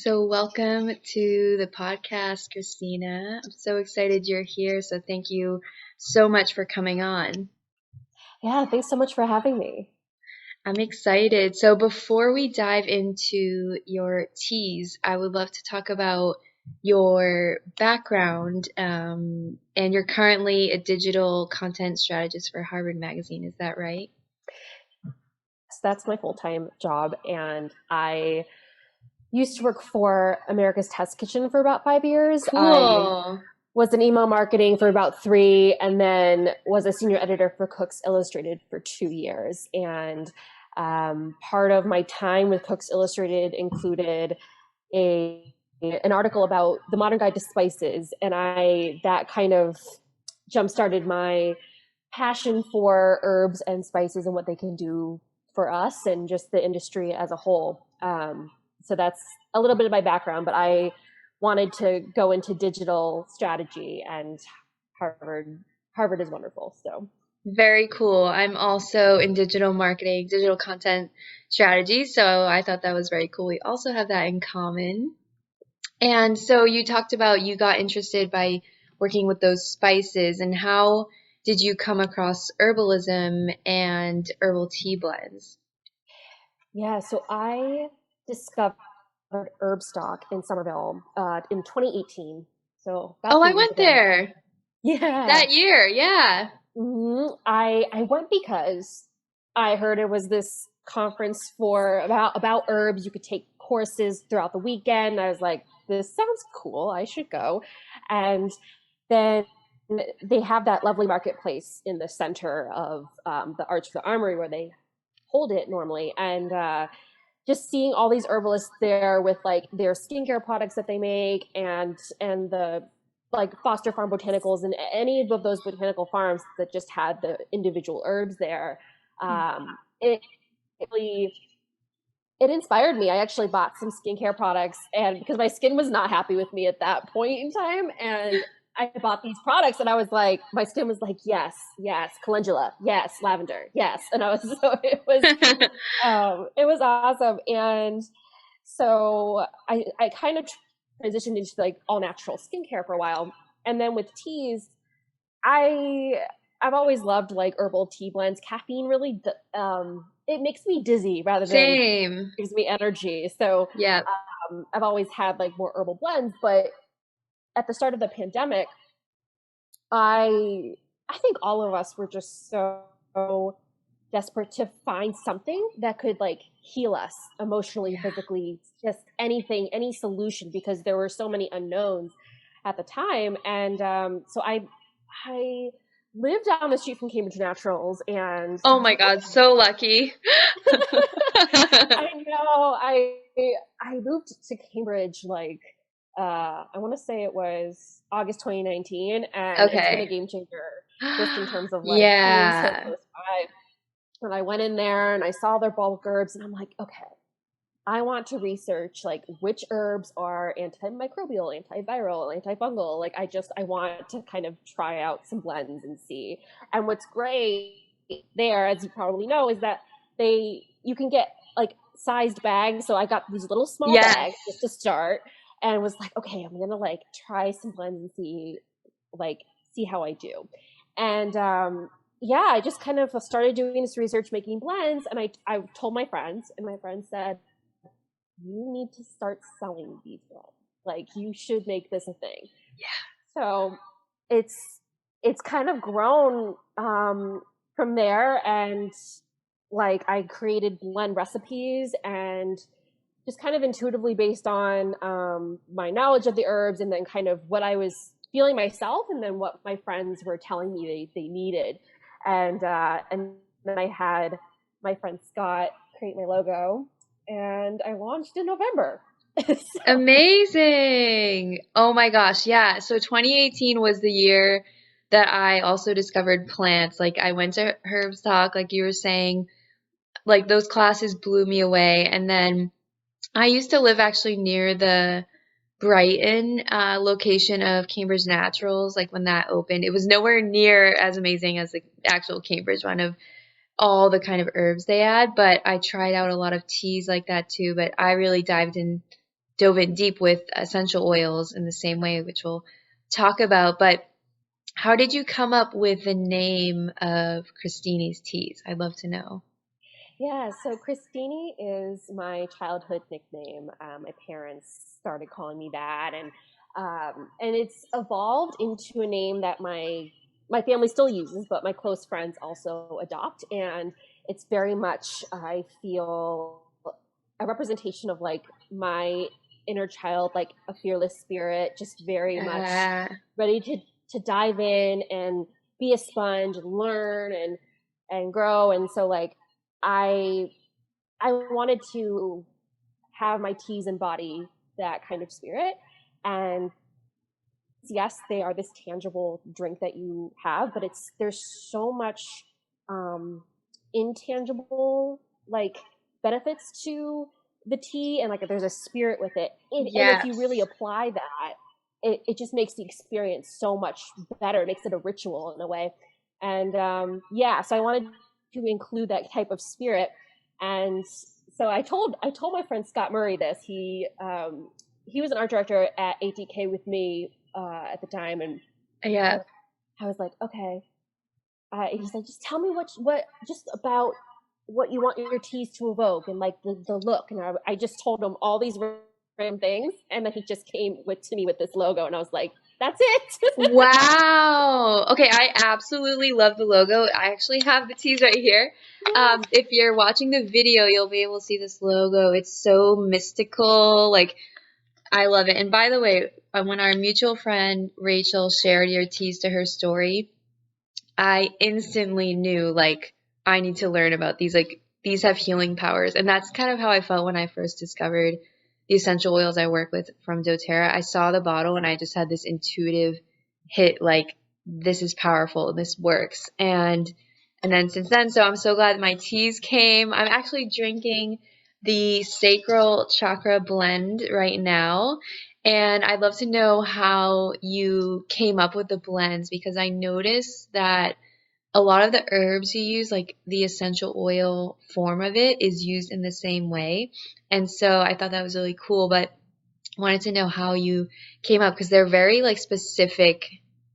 So, welcome to the podcast, Kristina. I'm so excited you're here. So, thank you so much for coming on. Yeah, thanks so much for having me. I'm excited. So, before we dive into your teas, I would love to talk about your background. And you're currently a digital content strategist for Harvard Magazine. Is that right? So that's my full-time job, and I used to work for America's Test Kitchen for about 5 years. I Cool. was in email marketing for about 3, and then was a senior editor for Cooks Illustrated for 2 years. And part of my time with Cooks Illustrated included an article about the modern guide to spices, and that kind of jump-started my passion for herbs and spices and what they can do for us and just the industry as a whole. So that's a little bit of my background, but I wanted to go into digital strategy, and Harvard is wonderful. So Very cool. I'm also in digital marketing, digital content strategy. So I thought that was very cool. We also have that in common. And so you talked about you got interested by working with those spices, and how did you come across herbalism and herbal tea blends? yeah, so I discovered herb stock in Somerville in 2018. So about Oh, I 3 years went ago. there Yeah. that year. Yeah. I went because I heard it was this conference for about herbs. You could take courses throughout the weekend. I was like, this sounds cool. I should go. And then they have that lovely marketplace in the center of the Arch of the Armory where they hold it normally. And just seeing all these herbalists there with like their skincare products that they make, and the like Foster Farm Botanicals and any of those botanical farms that just had the individual herbs there. It really it inspired me. I actually bought some skincare products, and because my skin was not happy with me at that point in time, and I bought these products, and I was like, my skin was like, yes, yes, calendula, yes, lavender, yes, and I was so it was awesome. And so I kind of transitioned into like all natural skincare for a while. And then with teas, I've always loved like herbal tea blends. Caffeine really it makes me dizzy rather than Same. gives me energy. So Yeah. I've always had like more herbal blends. But at the start of the pandemic, I think all of us were just so desperate to find something that could like heal us emotionally, physically, just anything, any solution, because there were so many unknowns at the time. And so I lived down the street from Cambridge Naturals, and Oh my God, so lucky. I know I moved to Cambridge like I want to say it was August 2019, and it's been a Okay. game changer just in terms of like being so Yeah. close by. And I went in there and I saw their bulk herbs, and I'm like, okay, I want to research like which herbs are antimicrobial, antiviral, antifungal. Like I want to kind of try out some blends and see. And what's great there, as you probably know, is that you can get like sized bags. So I got these little small Yes. bags just to start, and was like, okay, I'm gonna like try some blends and see how I do. And yeah, I just kind of started doing this research, making blends, and I told my friends, and my friends said, you need to start selling these blends. Like you should make this a thing. Yeah. So it's kind of grown from there, and like I created blend recipes, and just kind of intuitively based on my knowledge of the herbs, and then kind of what I was feeling myself, and then what my friends were telling me they needed. And then I had my friend Scott create my logo, and I launched in November. So, Amazing. Oh my gosh. Yeah. So 2018 was the year that I also discovered plants. Like I went to Herbstock, like you were saying, like those classes blew me away. And then I used to live actually near the Brighton location of Cambridge Naturals, like when that opened. It was nowhere near as amazing as the actual Cambridge one of all the kind of herbs they had, but I tried out a lot of teas like that too. But I really dived into dove in deep with essential oils in the same way, which we'll talk about. But how did you come up with the name of Kristinis Teas? I'd love to know. Yeah, so Kristini is my childhood nickname. My parents started calling me that, and it's evolved into a name that my family still uses, but my close friends also adopt, and it's very much, I feel, a representation of like my inner child, like a fearless spirit, just very much Uh, ready to dive in and be a sponge and learn and grow. And so like I I wanted to have my teas embody that kind of spirit. And yes, they are this tangible drink that you have, but it's there's so much um, intangible like benefits to the tea, and like there's a spirit with it. And if you really yes. apply that, it just makes the experience so much better. It makes it a ritual in a way. And yeah, so I wanted to include that type of spirit. And so I told my friend Scott Murray this. He was an art director at ATK with me at the time, and I, Yeah. I was like, okay. He's like, just tell me what just about what you want your teas to evoke and like the look. And I just told him all these random things, and then he just came to me with this logo, and I was like, that's it. Wow. Okay, I absolutely love the logo. I actually have the teas right here. If you're watching the video, you'll be able to see this logo. It's so mystical. Like, I love it. And by the way, when our mutual friend Rachel shared your teas to her story, I instantly knew, like, I need to learn about these. Like, these have healing powers. And that's kind of how I felt when I first discovered the essential oils I work with from doTERRA. I saw the bottle and I just had this intuitive hit, like, this is powerful, this works. And then since then, so I'm so glad my teas came. I'm actually drinking the Sacral Chakra Blend right now. And I'd love to know how you came up with the blends, because I noticed that a lot of the herbs you use, like the essential oil form of it, is used in the same way. And so I thought that was really cool, but wanted to know how you came up, because they're very like specific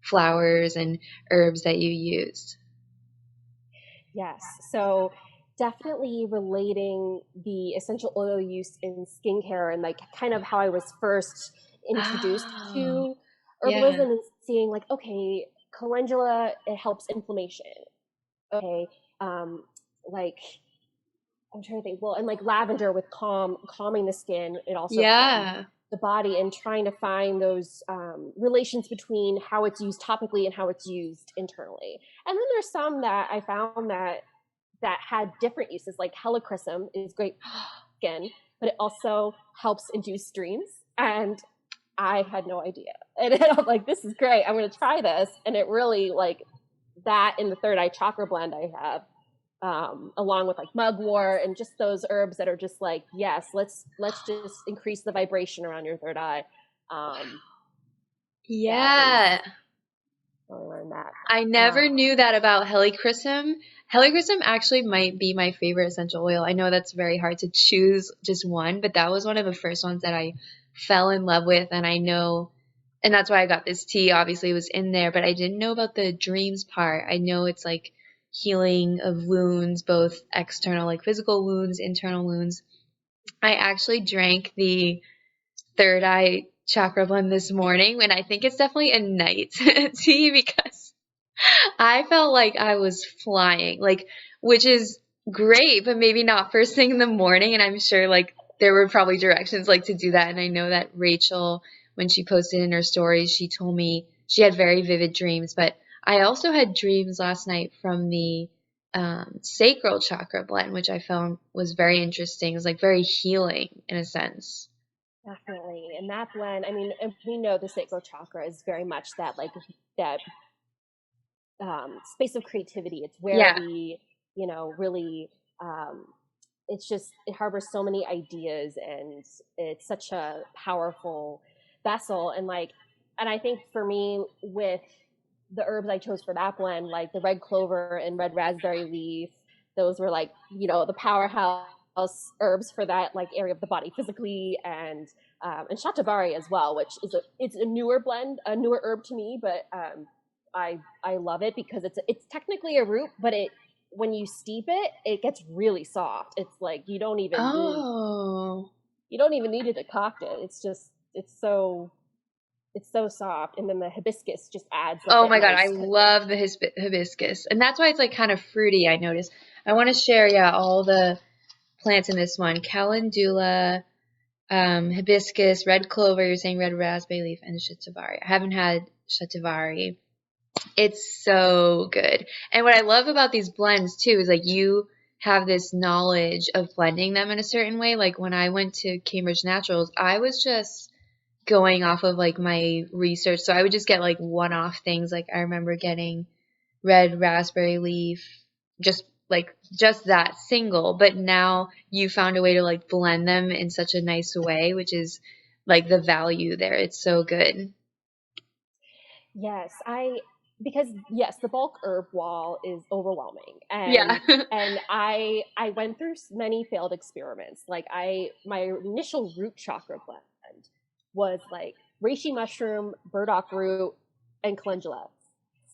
flowers and herbs that you used. Yes. So definitely relating the essential oil use in skincare and like kind of how I was first introduced Oh, to yeah. herbalism and seeing like, okay, calendula, it helps inflammation. Okay. Um, like I'm trying to think. Well, and like lavender with calming the skin, it also calms Yeah. the body, and trying to find those relations between how it's used topically and how it's used internally. And then there's some that I found that had different uses, like Helichrysum is great for skin, but it also helps induce dreams. And I had no idea. And I'm like, this is great. I'm going to try this. And it really like that in the third eye chakra blend I have, along with like mugwort and just those herbs that are just like, yes, let's just increase the vibration around your third eye. Um, that is, Yeah. I learned that. I never Um, knew that about Helichrysum. Helichrysum actually might be my favorite essential oil. I know that's very hard to choose just one, but that was one of the first ones that I fell in love with. And I know, and that's why I got this tea. Obviously, it was in there, but I didn't know about the dreams part. I know it's like healing of wounds, both external, like physical wounds, internal wounds. I actually drank the third eye chakra blend this morning, and I think it's definitely a night tea, because I felt like I was flying, like, which is great, but maybe not first thing in the morning. And I'm sure like there were probably directions like to do that. And I know that Rachel, when she posted in her stories, she told me she had very vivid dreams. But I also had dreams last night from the sacral chakra blend, which I found was very interesting. It was like very healing in a sense. Definitely. And that blend, I mean, and we know the sacral chakra is very much that like that space of creativity. It's where Yeah. we, really, um, it's just, it harbors so many ideas, and it's such a powerful vessel. And I think for me, with the herbs I chose for that blend, like the red clover and red raspberry leaf, those were like, the powerhouse herbs for that like area of the body physically, and shatavari as well, which is it's a newer blend, a newer herb to me, but I love it because it's technically a root, but it when you steep it, it gets really soft. It's like you don't even need to decoct it. It's so soft, and then the hibiscus just adds like Oh that my God, I nice. love the hibiscus. And that's why it's like kind of fruity, I noticed. I want to share, yeah, all the plants in this one. Calendula, hibiscus, red clover, you're saying red raspberry leaf, and shatavari. I haven't had shatavari. It's so good. And what I love about these blends too is like you have this knowledge of blending them in a certain way. Like when I went to Cambridge Naturals, I was just going off of like my research. So I would just get like one-off things. Like I remember getting red raspberry leaf, just that single. But now you found a way to like blend them in such a nice way, which is like the value there. It's so good. Yes, because yes, the bulk herb wall is overwhelming, Yeah. and I went through many failed experiments. Like my initial root chakra blend was like reishi mushroom, burdock root, and calendula.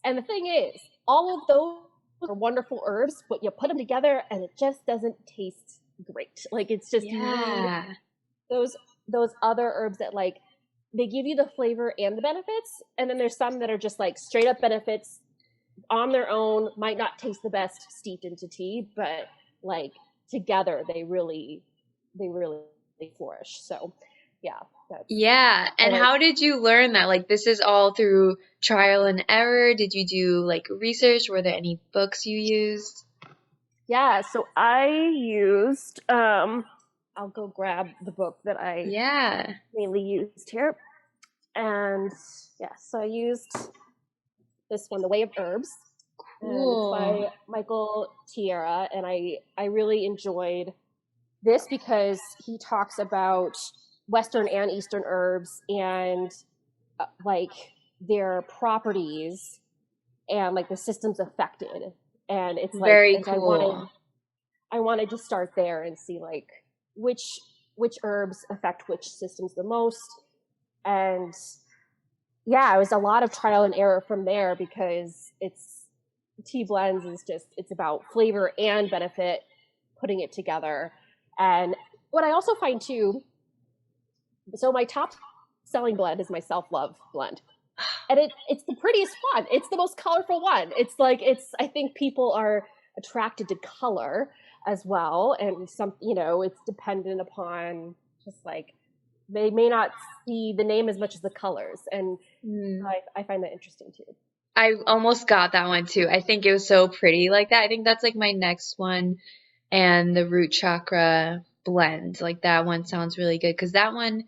And the thing is, all of those are wonderful herbs, but you put them together and it just doesn't taste great. Like it's just you need Yeah. those other herbs that like they give you the flavor and the benefits, and then there's some that are just like straight up benefits on their own, might not taste the best steeped into tea, but like together they really flourish. So yeah, Yeah. And how did you learn that? Like this is all through trial and error. Did you do like research? Were there any books you used? yeah, so I used I'll go grab the book that I Yeah. mainly used here. And yeah, so I used this one, The Way of Herbs, and it's Cool. by Michael Tierra. And I really enjoyed this because he talks about Western and Eastern herbs and like their properties and like the systems affected. And it's like, Very and cool. I wanted to start there and see like which herbs affect which systems the most. And yeah, it was a lot of trial and error from there because it's tea blends is just it's about flavor and benefit, putting it together. And what I also find too, so my top selling blend is my self-love blend. And it's the prettiest one. It's the most colorful one. It's like I think people are attracted to color as well, and some it's dependent upon just like they may not see the name as much as the colors, and I find that interesting too. I almost got that one too. I think it was so pretty like that. I think that's like my next one. And the root chakra blend, like that one sounds really good because that one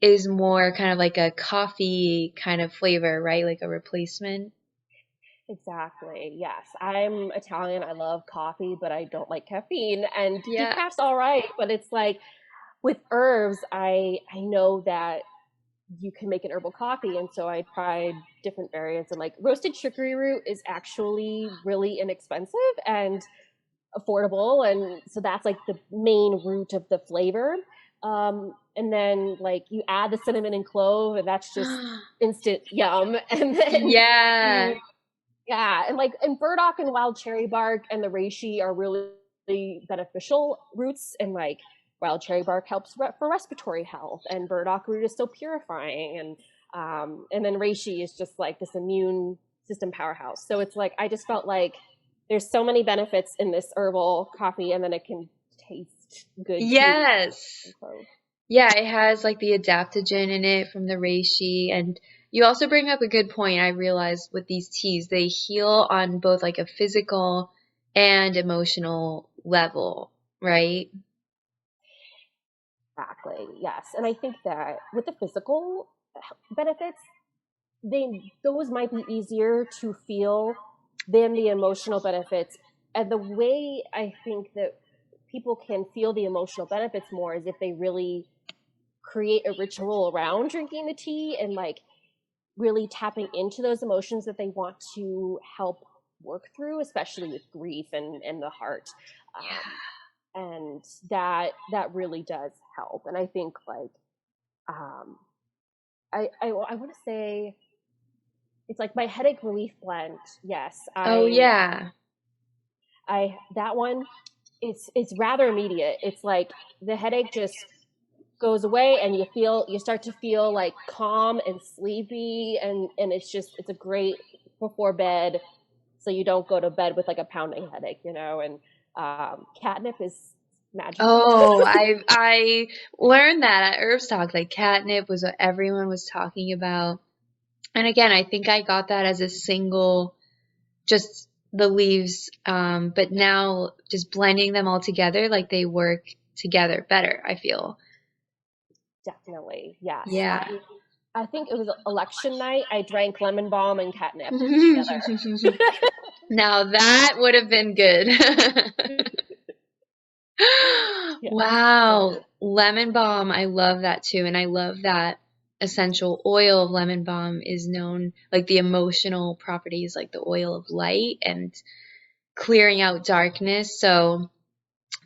is more kind of like a coffee kind of flavor, right? Like a replacement. Exactly. Yes. I'm Italian. I love coffee, but I don't like caffeine. And Yeah. decaf's all right, but it's like with herbs, I know that you can make an herbal coffee, and so I tried different variants. And like roasted chicory root is actually really inexpensive and affordable, and so that's like the main root of the flavor. And then like you add the cinnamon and clove, and that's just instant yum. And then Yeah. you yeah, and burdock and wild cherry bark and the reishi are really beneficial roots, and like wild cherry bark helps for respiratory health, and burdock root is so purifying, and then reishi is just like this immune system powerhouse. So it's like I just felt like there's so many benefits in this herbal coffee, and then it can taste good too. Yes. Yeah, it has like the adaptogen in it from the reishi. And you also bring up a good point. I realized with these teas, they heal on both like a physical and emotional level, right? Exactly. Yes, and I think that with the physical benefits, those might be easier to feel than the emotional benefits. And the way I think that people can feel the emotional benefits more is if they really create a ritual around drinking the tea and like really tapping into those emotions that they want to help work through, especially with grief and the heart. and that really does help. And I think like I want to say it's like my headache relief blend. Yes, Oh yeah. that one, it's rather immediate. It's like the headache just goes away and you start to feel like calm and sleepy, and it's a great before bed, so you don't go to bed with like a pounding headache, and catnip is magical. Oh, I learned that at Herbs Talk. Like catnip was what everyone was talking about. And again, I think I got that as a single, just the leaves. But now just blending them all together, like they work together better, I feel. Definitely, yes. Yeah. I think it was election night. I drank lemon balm and catnip together. Now that would have been good. Yeah. Wow. So, Lemon balm, I love that too. And I love that essential oil of lemon balm is known, like the emotional properties, like the oil of light and clearing out darkness. So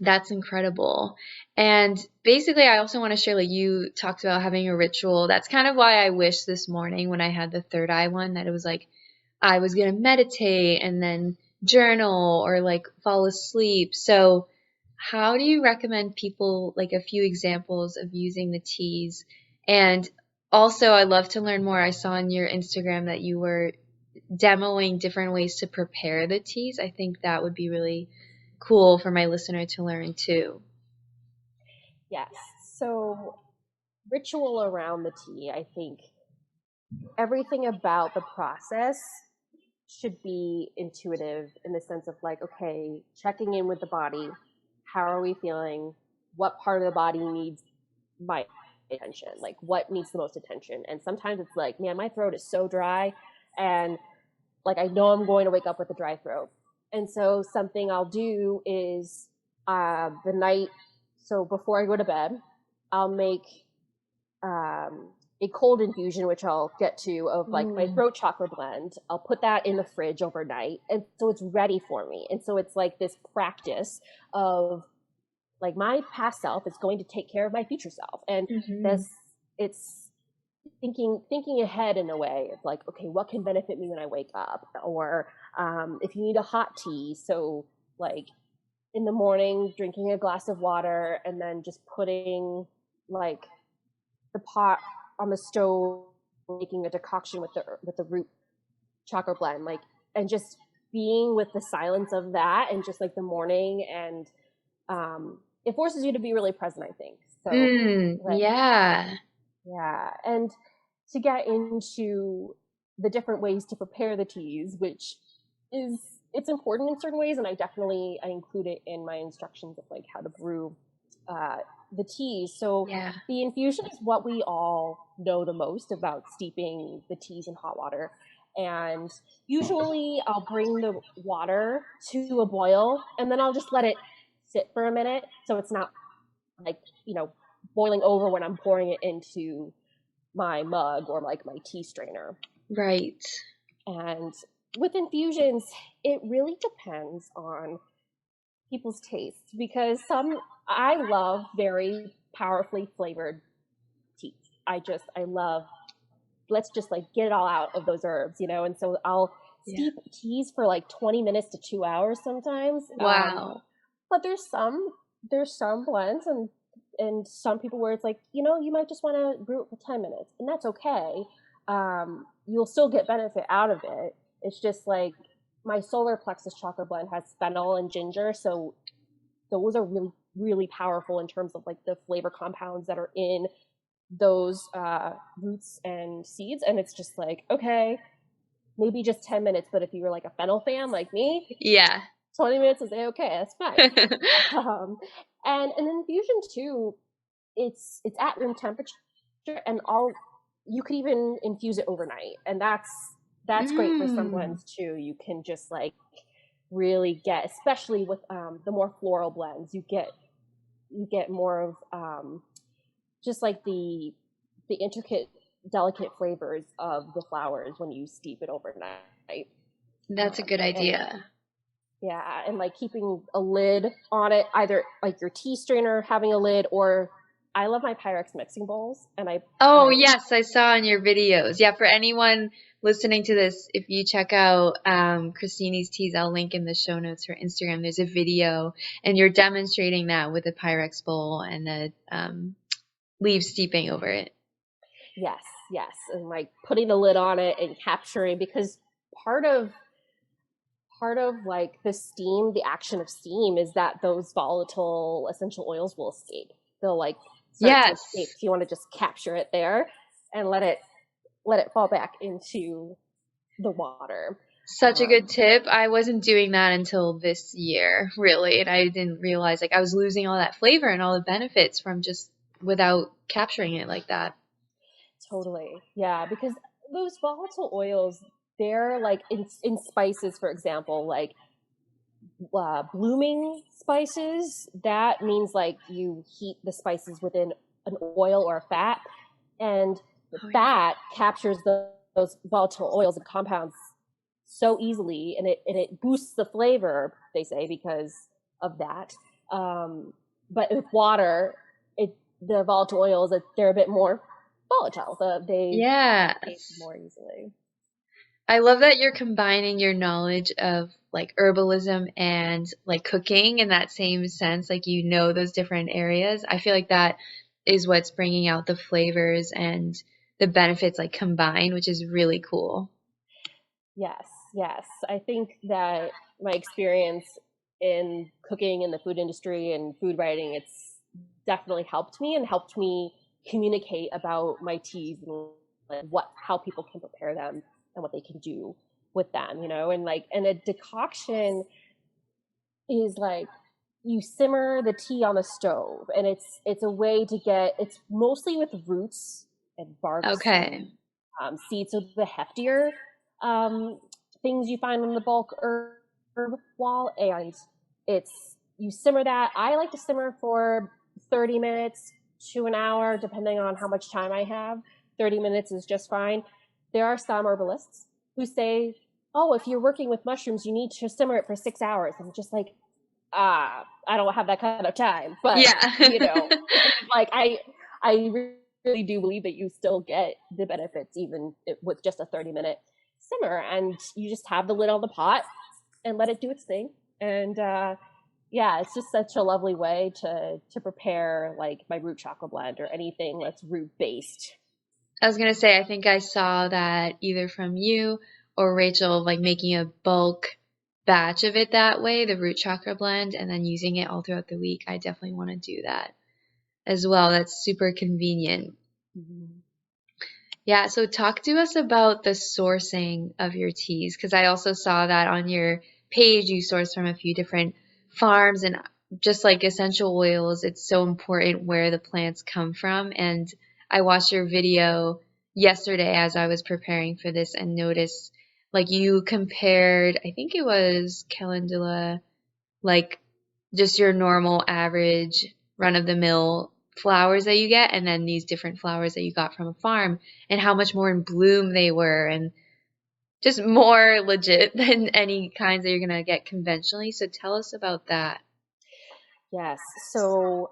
that's incredible. And basically, I also want to share, like you talked about having a ritual. That's kind of why I wish this morning when I had the third eye one that it was like I was going to meditate and then journal or like fall asleep. So how do you recommend people, like a few examples of using the teas? And also, I'd love to learn more. I saw on your Instagram that you were demoing different ways to prepare the teas. I think that would be really cool for my listener to learn too. yes. So, ritual around the tea, I think everything about the process should be intuitive in the sense of like, okay, checking in with the body. How are we feeling? What part of the body needs my attention? Like, what needs the most attention? And sometimes it's like, man, my throat is so dry, and like I know I'm going to wake up with a dry throat. And so something I'll do is the night, so before I go to bed, I'll make a cold infusion, which I'll get to, of like my throat chakra blend. I'll put that in the fridge overnight, and so it's ready for me. And so it's like this practice of like my past self is going to take care of my future self, and this it's thinking ahead in a way of like, okay, what can benefit me when I wake up, or if you need a hot tea, so like in the morning drinking a glass of water and then just putting like the pot on the stove, making a decoction with the root chakra blend, like, and just being with the silence of that and just like the morning, and it forces you to be really present, I think. So like, Yeah. and to get into the different ways to prepare the teas, which is, it's important in certain ways, and I include it in my instructions of like how to brew the teas. So the infusion is what we all know the most about, steeping the teas in hot water. And usually I'll bring the water to a boil and then I'll just let it sit for a minute, so it's not like, boiling over when I'm pouring it into my mug or like my tea strainer. Right. And with infusions, it really depends on people's tastes, because I love very powerfully flavored teas. I love, let's just like get it all out of those herbs, and so I'll steep teas for like 20 minutes to 2 hours sometimes. Wow. But there's some blends and some people where it's like, you might just want to brew it for 10 minutes, and that's okay. You'll still get benefit out of it. It's just like my solar plexus chakra blend has fennel and ginger, so those are really, really powerful in terms of like the flavor compounds that are in those roots and seeds. And it's just like, okay, maybe just 10 minutes, but if you were like a fennel fan like me, 20 minutes is okay, that's fine. And an infusion too, it's at room temperature, and you could even infuse it overnight, and that's great for some blends too. You can just like really get, especially with the more floral blends, you get more of just like the intricate, delicate flavors of the flowers when you steep it overnight. That's a good idea. Yeah, and like keeping a lid on it, either like your tea strainer having a lid, or I love my Pyrex mixing bowls, and Oh, I yes, I saw in your videos. Yeah, for anyone listening to this, if you check out Kristini's Teas, I'll link in the show notes her Instagram. There's a video, and you're demonstrating that with a Pyrex bowl and the leaves steeping over it. yes, yes, and like putting the lid on it and capturing, because part of part of like the steam, the action of steam, is that those volatile essential oils will escape. They'll like start to escape. Yes, So you want to just capture it there and let it fall back into the water. such a good tip. I wasn't doing that until this year, really, and I didn't realize like I was losing all that flavor and all the benefits from just without capturing it like that. Totally. Yeah, because those volatile oils, they're like in spices, for example, like blooming spices. That means like you heat the spices within an oil or a fat, and the Oh yeah. fat captures those volatile oils and compounds so easily, and it boosts the flavor. They say because of that. But with water, the volatile oils, they're a bit more volatile. They escape Yes. more easily. I love that you're combining your knowledge of like herbalism and like cooking in that same sense. Like you know those different areas. I feel like that is what's bringing out the flavors and the benefits like combined, which is really cool. Yes, yes. I think that my experience in cooking in the food industry and food writing, it's definitely helped me communicate about my teas and like how people can prepare them and what they can do with them, and like, and a decoction is like you simmer the tea on the stove, and it's a way to get, it's mostly with roots and bark Okay. seeds, so the heftier um, things you find in the bulk herb wall, and it's you simmer that. I like to simmer for 30 minutes to an hour, depending on how much time I have. 30 minutes is just fine. There are some herbalists who say, oh, if you're working with mushrooms, you need to simmer it for 6 hours. I'm just like, I don't have that kind of time. But, Yeah. like I really do believe that you still get the benefits even with just a 30-minute simmer, and you just have the lid on the pot and let it do its thing. And yeah, it's just such a lovely way to prepare like my root chakra blend or anything that's root based. I was gonna say, I think I saw that either from you or Rachel, like making a bulk batch of it that way, the root chakra blend, and then using it all throughout the week. I definitely want to do that as well. That's super convenient. Mm-hmm. Yeah, so talk to us about the sourcing of your teas, because I also saw that on your page you source from a few different farms, and just like essential oils, it's so important where the plants come from. And I watched your video yesterday as I was preparing for this and noticed like you compared, I think it was Calendula, like just your normal average run of the mill flowers that you get, and then these different flowers that you got from a farm, and how much more in bloom they were, and just more legit than any kinds that you're gonna get conventionally. So tell us about that. Yes. So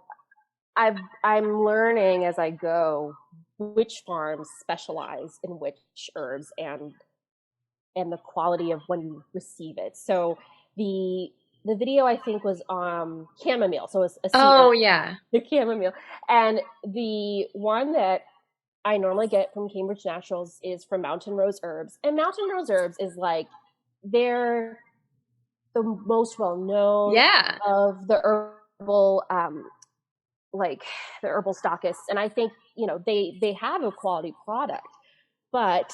I'm learning as I go which farms specialize in which herbs, and the quality of when you receive it. So the video I think was chamomile, so it's a sea herb, Oh yeah. the chamomile, and the one that I normally get from Cambridge Naturals is from Mountain Rose Herbs, and Mountain Rose Herbs is like they're the most well known Yeah. of the herbal like the herbal stockists, and I think they have a quality product. But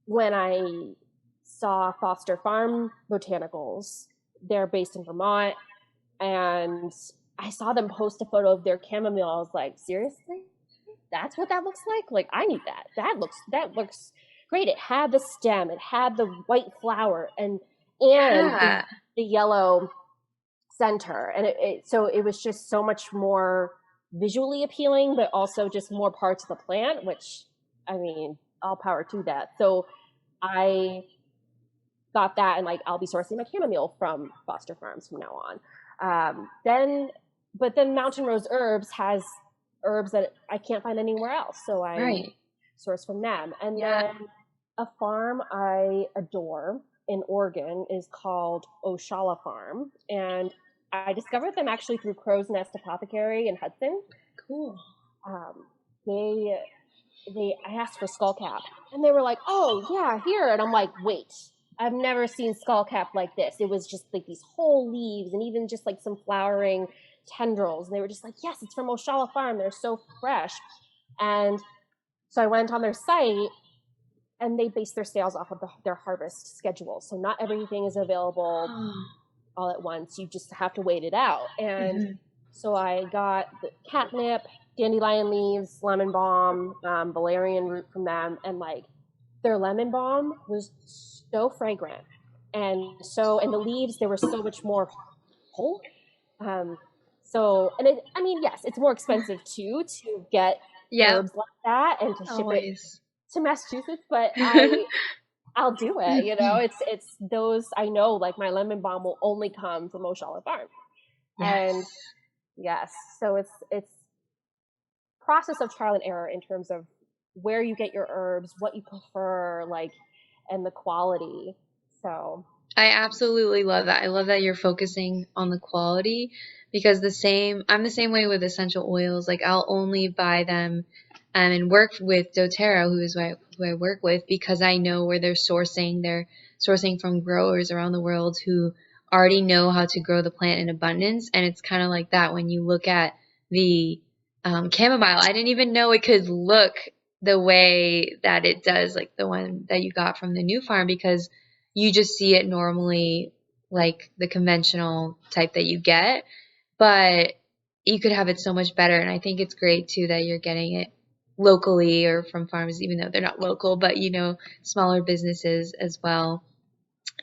when I saw Foster Farm Botanicals, they're based in Vermont, and I saw them post a photo of their chamomile. I was like, seriously, that's what that looks like? Like, I need that. That looks great. It had the stem, it had the white flower, and Yeah. the yellow center, and so it was just so much more visually appealing, but also just more parts of the plant, which, I mean, all power to that. So I got that, and like I'll be sourcing my chamomile from Foster Farms from now on. But then Mountain Rose Herbs has herbs that I can't find anywhere else, so I Right. source from them. And Yeah. then a farm I adore in Oregon is called Oshala Farm, and I discovered them actually through Crow's Nest Apothecary in Hudson. Cool. Um, they I asked for skullcap, and they were like, "Oh yeah, here." And I'm like, "Wait, I've never seen skullcap like this." It was just like these whole leaves, and even just like some flowering tendrils. And they were just like, "Yes, it's from Oshala Farm. They're so fresh." And so I went on their site, and they base their sales off of their harvest schedule. So not everything is available all at once. You just have to wait it out. And so I got the catnip, dandelion leaves, lemon balm, valerian root from them, and like their lemon balm was so fragrant, and the leaves, they were so much more whole. I mean, yes, it's more expensive too to get Yep. herbs like that and to ship it Always. to Massachusetts, but I'll do it. It's those, I know, like my lemon balm will only come from Oshala Farm. And Yes. yes, so it's process of trial and error in terms of where you get your herbs, what you prefer, like, and the quality. So I absolutely love that. I love that you're focusing on the quality because I'm the same way with essential oils. Like I'll only buy them and work with doTERRA, who I work with, because I know where they're sourcing. They're sourcing from growers around the world who already know how to grow the plant in abundance. And it's kind of like that when you look at the chamomile. I didn't even know it could look the way that it does, like the one that you got from the new farm, because you just see it normally like the conventional type that you get, but you could have it so much better. And I think it's great too that you're getting it locally or from farms, even though they're not local, but smaller businesses as well.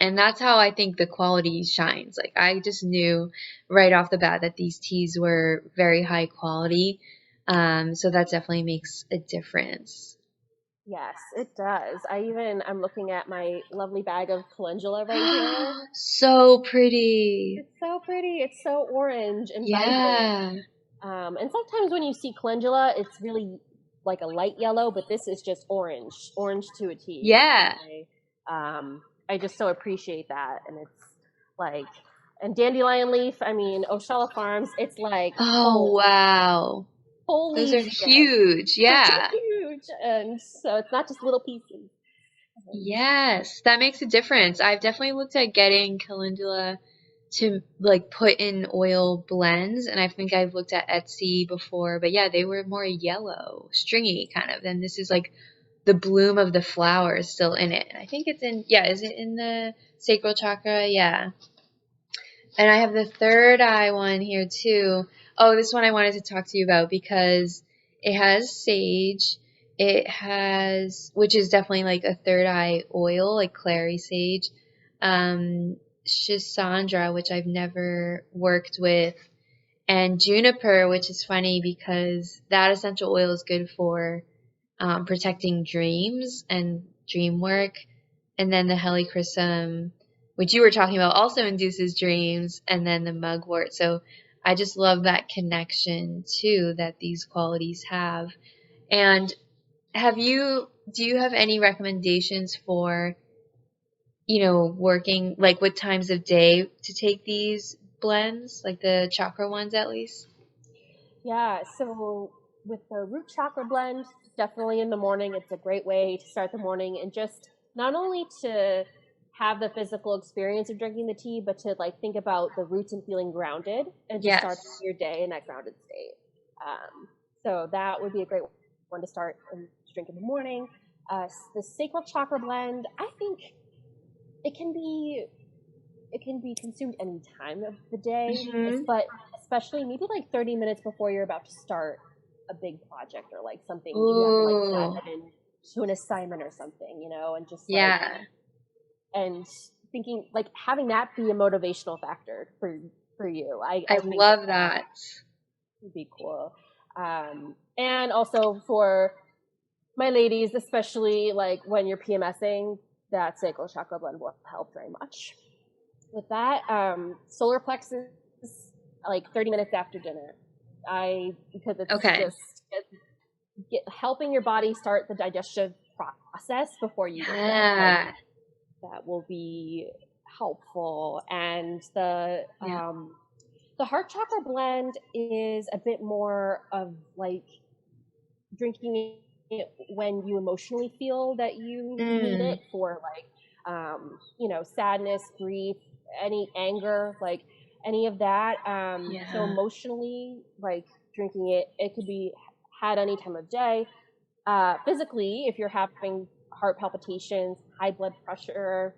And that's how I think the quality shines. Like I just knew right off the bat that these teas were very high quality. So that definitely makes a difference. yes, it does. I'm looking at my lovely bag of calendula right here. So pretty. It's so pretty. It's so orange and vibrant. Yeah. And sometimes when you see calendula, it's really like a light yellow, but this is just orange to a T. Yeah. I just so appreciate that, and it's like, and dandelion leaf. I mean, Oshala Farms. It's like Oh, wow. whole Those are leaves you get. huge. They're Yeah. huge, and so it's not just little pieces. Yes, that makes a difference. I've definitely looked at getting calendula to like put in oil blends, and I think I've looked at Etsy before, but yeah, they were more yellow, stringy kind of. And this is like the bloom of the flower is still in it. I think it's in, yeah, is it in the sacral chakra? Yeah. And I have the third eye one here too. Oh, this one I wanted to talk to you about because it has sage. It has, which is definitely like a third eye oil, like clary sage. Shisandra, which I've never worked with, and juniper, which is funny because that essential oil is good for protecting dreams and dream work. And then the Helichrysum, which you were talking about, also induces dreams, and then the mugwort. So I just love that connection too that these qualities have. And do you have any recommendations for, working like what times of day to take these blends, like the chakra ones at least? Yeah, so with the root chakra blend, definitely in the morning, it's a great way to start the morning, and just not only to have the physical experience of drinking the tea, but to like think about the roots and feeling grounded and to start Yes. your day in that grounded state. So that would be a great one to start and to drink in the morning. The sacral chakra blend, I think it can be consumed any time of the day, Hmm. but especially maybe like 30 minutes before you're about to start a big project or like something you have to like Ooh. dive into an assignment or something, and just like, Yeah. and thinking like having that be a motivational factor for you. I I think love that that. would be cool. And also for my ladies, especially like when you're PMSing, that sacral chakra blend will help very much. With that, solar plexus, like 30 minutes after dinner. Because it's Okay. just helping your body start the digestive process before you go to bed. Yeah. That will be helpful. And the heart chakra blend is a bit more of like drinking it when you emotionally feel that you need it for like sadness, grief, any anger, like any of that. So emotionally, like drinking it could be had any time of day. Physically, if you're having heart palpitations, high blood pressure,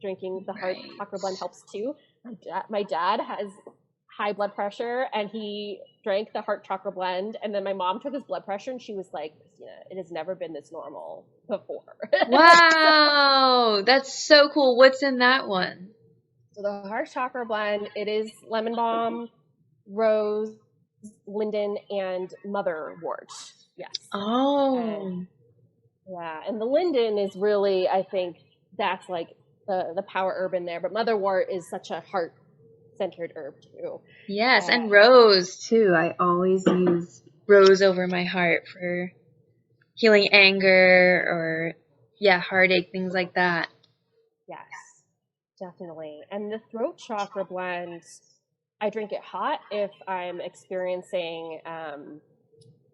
drinking the heart chakra blend helps too. My dad has high blood pressure, and he drank the heart chakra blend, and then my mom took his blood pressure, and she was like, Kristina, it has never been this normal before. Wow, that's so cool. What's in that one? So the heart chakra blend, it is lemon balm, rose, linden, and motherwort. Yes. Oh. And the linden is really, I think, that's like the power herb in there. But motherwort is such a heart-centered herb too. Yes, and rose too. I always use rose over my heart for healing anger or heartache, things like that. Yes, definitely. And the throat chakra blend, I drink it hot if I'm experiencing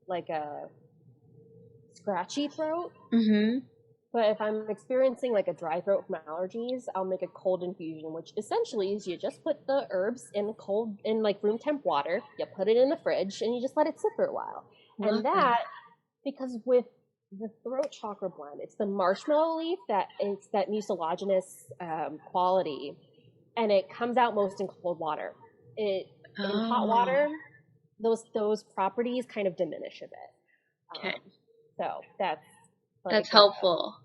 like a scratchy throat. Mm-hmm. But if I'm experiencing like a dry throat from allergies, I'll make a cold infusion, which essentially is you just put the herbs in like room temp water, you put it in the fridge, and you just let it sit for a while. And that, because with the throat chakra blend, it's the marshmallow leaf it's that mucilaginous quality, and it comes out most in cold water. In hot water, those properties kind of diminish a bit. Okay. So that's helpful.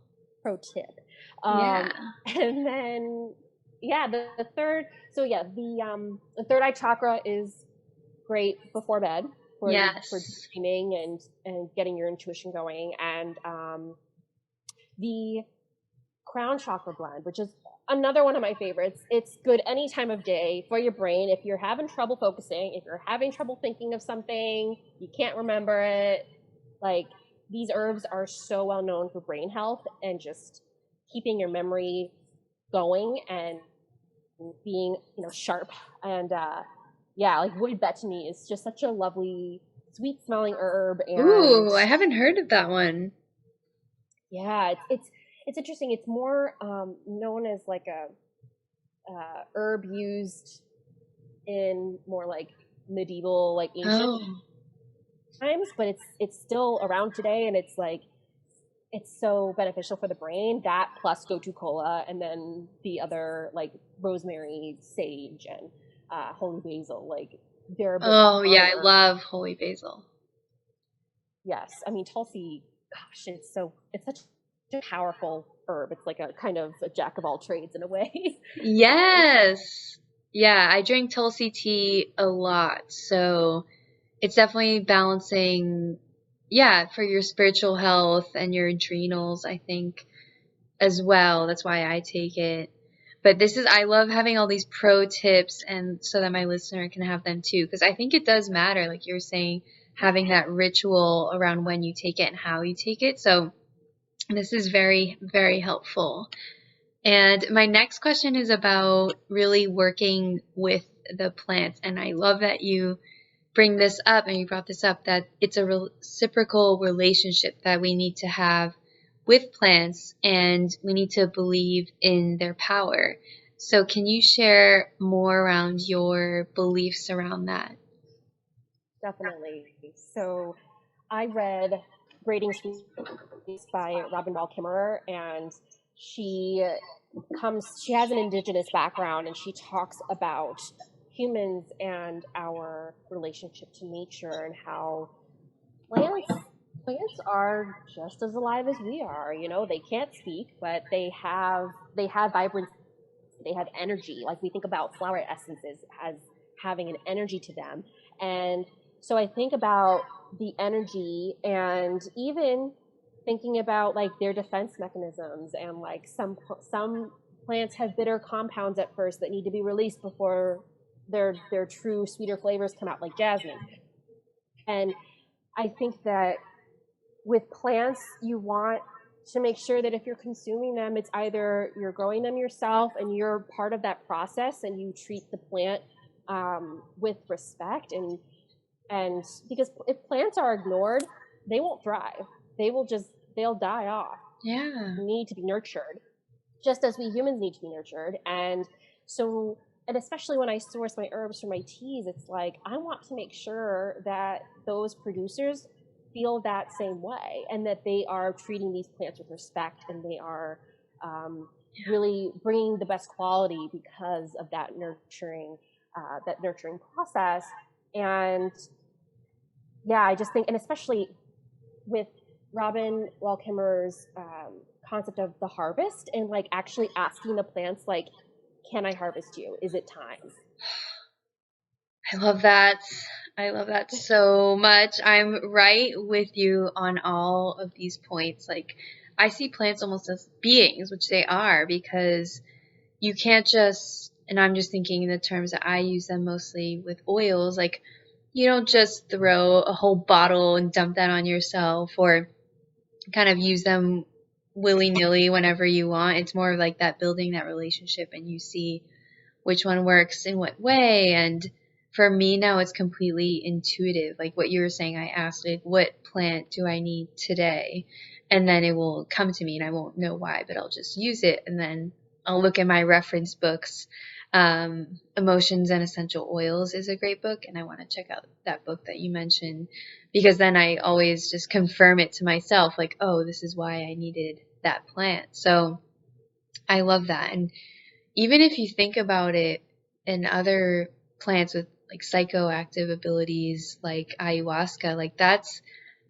Pro tip. And then the third. So the third eye chakra is great before bed for dreaming and getting your intuition going. And the crown chakra blend, which is another one of my favorites. It's good any time of day for your brain. If you're having trouble focusing, if you're having trouble thinking of something, you can't remember it, like these herbs are so well known for brain health and just keeping your memory going and being, sharp. And like wood betony is just such a lovely, sweet smelling herb. And ooh, I haven't heard of that one. Yeah, it's interesting. It's more known as like a herb used in more like medieval, like ancient times, but it's still around today, and it's like it's so beneficial for the brain. That plus gotu kola, and then the other like rosemary, sage, and holy basil. Like they're I love holy basil. Yes, I mean Tulsi. Gosh, it's such a powerful herb. It's like a kind of a jack of all trades in a way. Yes. Yeah, I drink Tulsi tea a lot, so it's definitely balancing, for your spiritual health and your adrenals, I think, as well. That's why I take it. But I love having all these pro tips, and so that my listener can have them too, because I think it does matter, like you're saying, having that ritual around when you take it and how you take it. So this is very, very helpful. And my next question is about really working with the plants. And I love that you bring this up, and you brought this up, that it's a reciprocal relationship that we need to have with plants, and we need to believe in their power. So can you share more around your beliefs around that? Definitely. So I read Grading Species by Robin Wall Kimmerer, and she has an indigenous background, and she talks about humans and our relationship to nature and how plants are just as alive as we are. They can't speak, but they have vibrancy, they have energy. Like we think about flower essences as having an energy to them. And so I think about the energy, and even thinking about like their defense mechanisms, and like some plants have bitter compounds at first that need to be released before their true sweeter flavors come out, like jasmine. And I think that with plants, you want to make sure that if you're consuming them, it's either you're growing them yourself and you're part of that process and you treat the plant with respect. And because if plants are ignored, they won't thrive. They'll die off. Yeah. Need to be nurtured, just as we humans need to be nurtured. And so, and especially when I source my herbs for my teas, it's like I want to make sure that those producers feel that same way, and that they are treating these plants with respect, and they are really bringing the best quality because of that nurturing process. And yeah, I just think, and especially with Robin Wall Kimmerer's concept of the harvest, and like actually asking the plants, like, can I harvest you? Is it time? I love that. I love that so much. I'm right with you on all of these points. Like, I see plants almost as beings, which they are, because you can't just, and I'm just thinking in the terms that I use them mostly with oils, like, you don't just throw a whole bottle and dump that on yourself, or kind of use them willy-nilly whenever you want. It's more of like that building that relationship, and you see which one works in what way. And for me now, it's completely intuitive. Like what you were saying, I asked, like, what plant do I need today? And then it will come to me, and I won't know why, but I'll just use it. And then I'll look at my reference books. Emotions and Essential Oils is a great book, and I want to check out that book that you mentioned, because then I always just confirm it to myself, like, oh, this is why I needed that plant. So I love that. And even if you think about it, in other plants with like psychoactive abilities like ayahuasca, like that's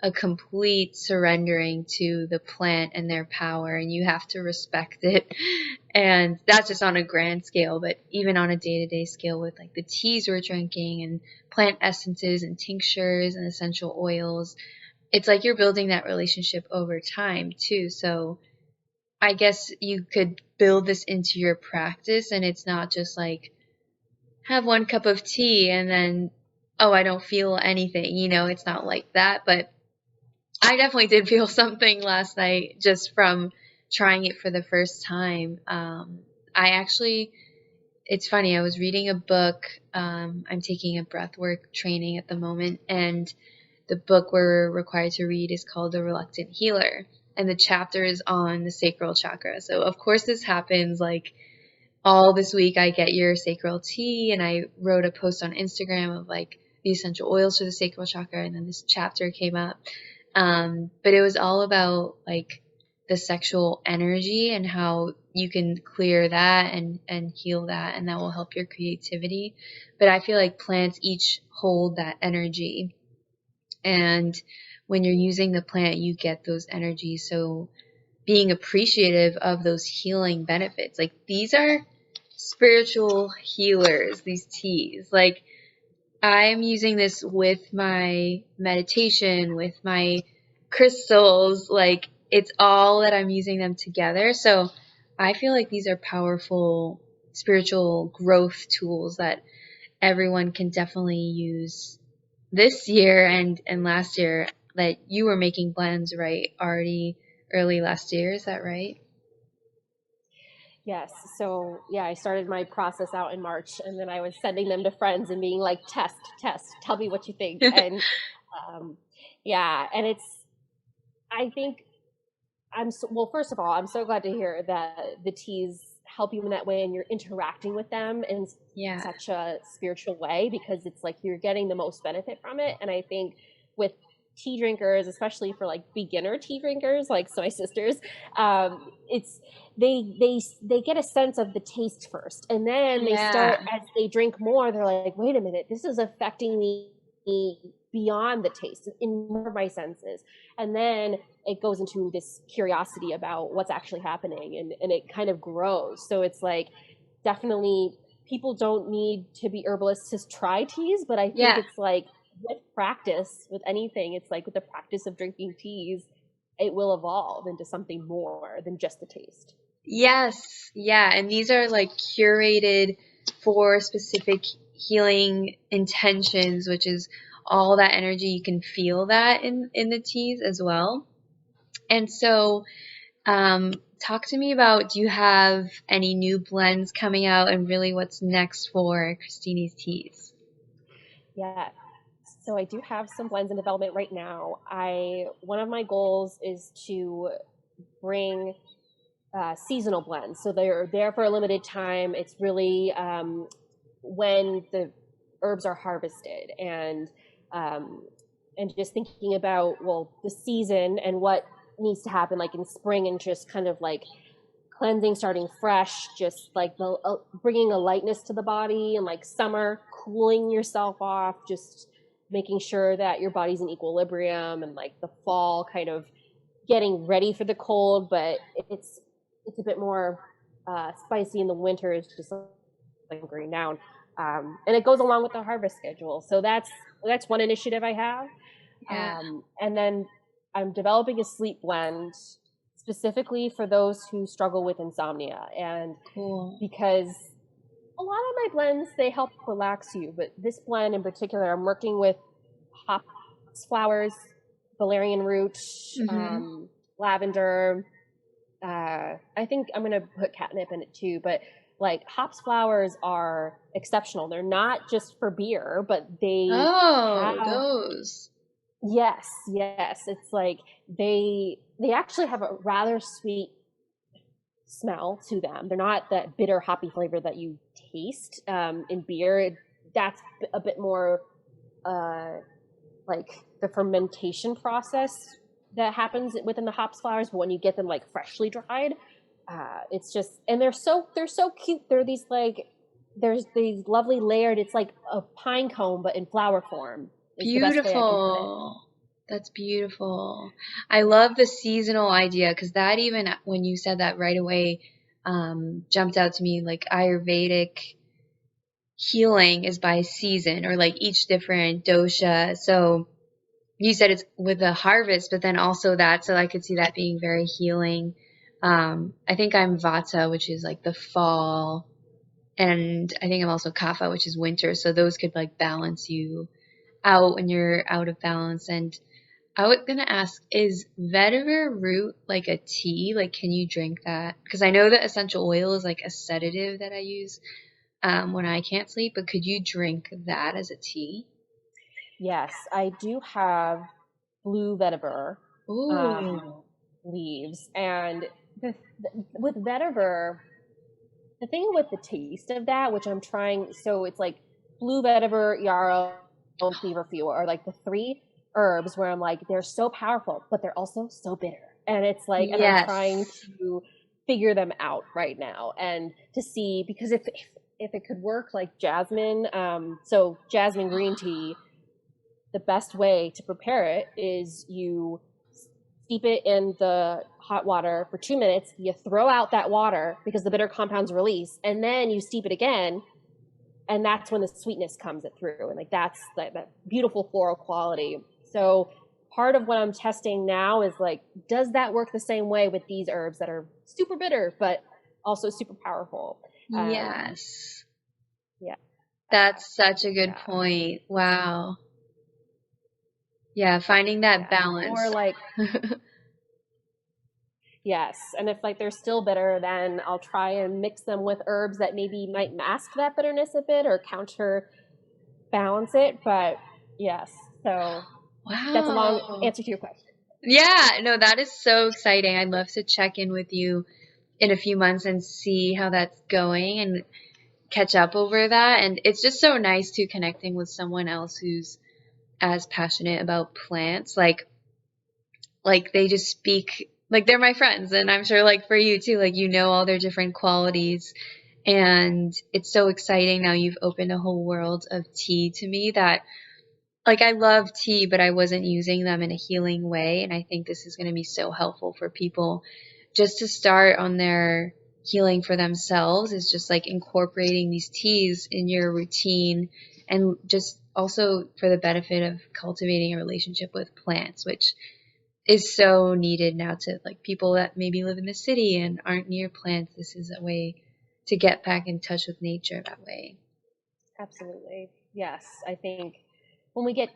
a complete surrendering to the plant and their power, and you have to respect it. And that's just on a grand scale, but even on a day-to-day scale with like the teas we're drinking and plant essences and tinctures and essential oils, it's like you're building that relationship over time too. So I guess you could build this into your practice, and it's not just like have one cup of tea and then, oh, I don't feel anything, it's not like that. But I definitely did feel something last night just from trying it for the first time. It's funny, I was reading a book. I'm taking a breathwork training at the moment, and the book we're required to read is called The Reluctant Healer, and the chapter is on the sacral chakra. So of course this happens like all this week. I get your sacral tea, and I wrote a post on Instagram of like the essential oils for the sacral chakra, and then this chapter came up. But it was all about like the sexual energy and how you can clear that and heal that, and that will help your creativity. But I feel like plants each hold that energy, and when you're using the plant, you get those energies. So being appreciative of those healing benefits, like these are spiritual healers, these teas. Like I'm using this with my meditation, with my crystals, like it's all that I'm using them together. So I feel like these are powerful spiritual growth tools that everyone can definitely use this year and last year. That you were making blends, right, already early last year, is that right? Yes. So yeah, I started my process out in March, and then I was sending them to friends and being like, test, tell me what you think. And yeah, and I think well, first of all, I'm so glad to hear that the teas help you in that way, and you're interacting with them in Yeah. such a spiritual way, because it's like you're getting the most benefit from it. And I think with tea drinkers, especially for like beginner tea drinkers, like my sisters, it's they get a sense of the taste first, and then they start, as they drink more, they're like, wait a minute, this is affecting me beyond the taste, in more of my senses. And then it goes into this curiosity about what's actually happening, and it kind of grows. So it's like, definitely people don't need to be herbalists to try teas, but I think it's like with practice, with anything, it's like with the practice of drinking teas, it will evolve into something more than just the taste. Yes. Yeah. And these are like curated for specific healing intentions, which is all that energy. You can feel that in the teas as well. And so, talk to me about, do you have any new blends coming out and really what's next for Kristinis Teas? Yeah. So I do have some blends in development right now. One of my goals is to bring seasonal blends. So they're there for a limited time. It's really when the herbs are harvested, and just thinking about, well, the season and what needs to happen, like in spring, and just kind of like cleansing, starting fresh, just like the bringing a lightness to the body, and like summer, cooling yourself off, just making sure that your body's in equilibrium, and like the fall, kind of getting ready for the cold, but it's a bit more spicy in the winter. It's just like hunkering down, and it goes along with the harvest schedule. So that's one initiative I have. Yeah. And then I'm developing a sleep blend specifically for those who struggle with insomnia. And Cool. because a lot of my blends, they help relax you, but this blend in particular, I'm working with hops, flowers, valerian root, lavender. I think I'm gonna put catnip in it too, but like hops flowers are exceptional. They're not just for beer, but they Oh, have, those. yes. It's like they actually have a rather sweet smell to them. They're not that bitter hoppy flavor that you taste in beer. That's a bit more like the fermentation process that happens within the hops flowers. But when you get them like freshly dried, it's just, and they're so cute. They're these like, there's these lovely layered. It's like a pine cone, but in flower form. Is the best way I can put it. Beautiful. That's beautiful. I love the seasonal idea, because that, even when you said that right away, jumped out to me. Like Ayurvedic healing is by season, or like each different dosha. So you said it's with the harvest, but then also that, so I could see that being very healing. I think I'm Vata, which is like the fall, and I think I'm also Kapha, which is winter. So those could like balance you out when you're out of balance. And I was gonna ask, is vetiver root like a tea? Like, can you drink that? Because I know that essential oil is like a sedative that I use when I can't sleep, but could you drink that as a tea? Yes, I do have blue vetiver Ooh. leaves, and with vetiver, the thing with the taste of that, which I'm trying, so it's like blue vetiver, yarrow, and feverfew are like the three herbs where I'm like, they're so powerful, but they're also so bitter. And it's like, and I'm trying Yes. to figure them out right now, and to see, because if it could work like jasmine, so jasmine green tea, the best way to prepare it is you steep it in the hot water for 2 minutes. You throw out that water because the bitter compounds release, and then you steep it again, and that's when the sweetness comes it through, and like that's that beautiful floral quality. So part of what I'm testing now is like, does that work the same way with these herbs that are super bitter but also super powerful? Yes. Yeah. That's such a good Yeah. point. Wow. Yeah, finding that Yeah. Or balance. like, yes, and if like they're still bitter, then I'll try and mix them with herbs that maybe might mask that bitterness a bit or counterbalance it. But yes, so that's a long Wow. answer to your question. Yeah, no, that is so exciting. I'd love to check in with you in a few months and see how that's going and catch up over that. And it's just so nice to connecting with someone else who's as passionate about plants. Like they just speak like they're my friends, and I'm sure like for you too, like you know all their different qualities. And it's so exciting now you've opened a whole world of tea to me, that like I love tea, but I wasn't using them in a healing way. And I think this is going to be so helpful for people just to start on their healing for themselves, is just like incorporating these teas in your routine, and just also for the benefit of cultivating a relationship with plants, which is so needed now to like people that maybe live in the city and aren't near plants. This is a way to get back in touch with nature that way. Absolutely. Yes. I think when we get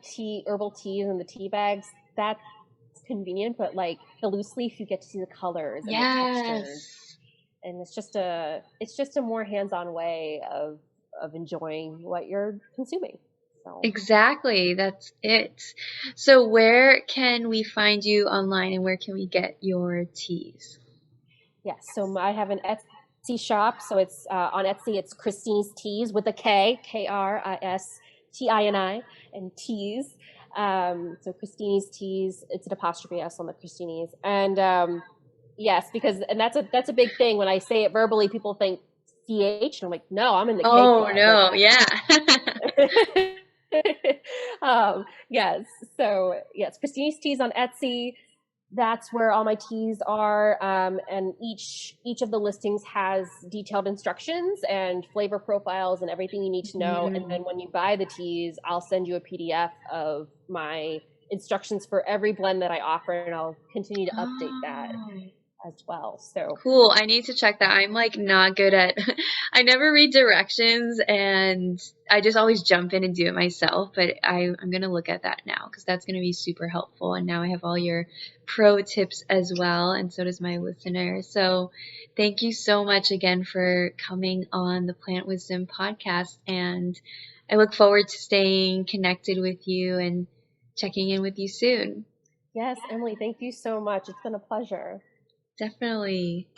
herbal teas in the tea bags, that's convenient, but like the loose leaf, you get to see the colors and the textures. Yes. And it's just a more hands-on way of enjoying what you're consuming. So Exactly. That's it. So where can we find you online and where can we get your teas? yes, so I have an Etsy shop. So it's on Etsy. It's Kristinis Teas with a K, Kristini, and Teas. So Kristinis Teas. It's an apostrophe S on the Kristinis, and yes, because that's a big thing when I say it verbally. People think CH, and I'm like, no, I'm in the K Oh club. Like, no, yeah. yes. So yes, Kristinis Teas on Etsy. That's where all my teas are, and each of the listings has detailed instructions and flavor profiles and everything you need to know. And then when you buy the teas, I'll send you a PDF of my instructions for every blend that I offer, and I'll continue to update that Oh. as well. So Cool. I need to check that. I'm like not good at I never read directions and I just always jump in and do it myself, but I'm going to look at that now because that's going to be super helpful. And now I have all your pro tips as well, and so does my listener. So thank you so much again for coming on the Plant Wisdom podcast, and I look forward to staying connected with you and checking in with you soon. yes, Emily, thank you so much. It's been a pleasure. Definitely.